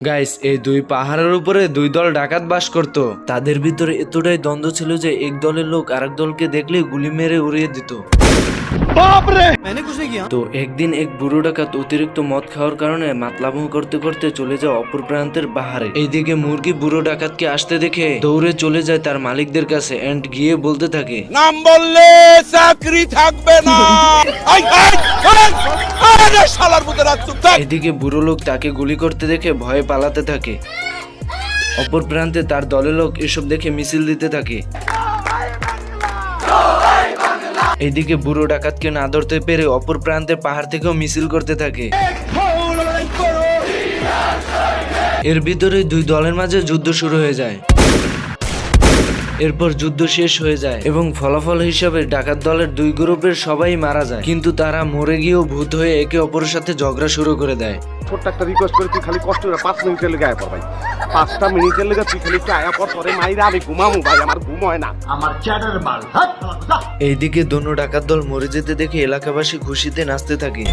Guys, এই দুই পাহাড়ের উপরে দুই দল ডাকাত বাস করত। তাদের ভিতরে এতটাই দ্বন্দ্ব ছিল যে এক দলের লোক আরেক দলকে দেখলে গুলি মেরে উড়িয়ে দিত। তো একদিন এক বুড়ো ডাকাত অতিরিক্ত মদ খাওয়ার কারণে মাতলামো করতে করতে চলে যায় অপর প্রান্তের পাহাড়ে। এইদিকে মুরগি বুড়ো ডাকাতকে আসতে দেখে দৌড়ে চলে যায় তার মালিকদের কাছে এন্ড গিয়ে বলতে থাকে, নাম বললে চাকরি থাকবে না। এদিকে বুড়ো লোক তাকে গুলি করতে দেখে ভয়ে পালাতে থাকে। অপর প্রান্তে তার দলের লোক এসব দেখে মিছিল দিতে থাকে। এদিকে বুড়ো ডাকাতকে না ধরতে পেরে অপর প্রান্তে পাহাড় থেকেও মিছিল করতে থাকে। এর ভিতরে দুই দলের মাঝে যুদ্ধ শুরু হয়ে যায়। এরপর যুদ্ধ শেষ হয়ে যায় এবং ফলাফল হিসাবে ডাকাত দলের দুই গ্রুপের সবাই মারা যায়, কিন্তু তারা মরে গিয়েও ভূত হয়ে একে অপরের সাথে ঝগড়া শুরু করে দেয়। ছোট্ট একটা রিকোয়েস্ট করে তুই খালি কষ্ট করে 5 মিনিটের লেগে আয়া পর ভাই, 5টা মিনিটের লেগে তুই খালি একটু আয়া পর, পরে মাইরা আমি ঘুমামু ভাই, আমার ঘুম হয় না। এইদিকে দোনো ডাকাত দল মরে যেতে দেখে এলাকাবাসী খুশিতে নাচতে থাকে।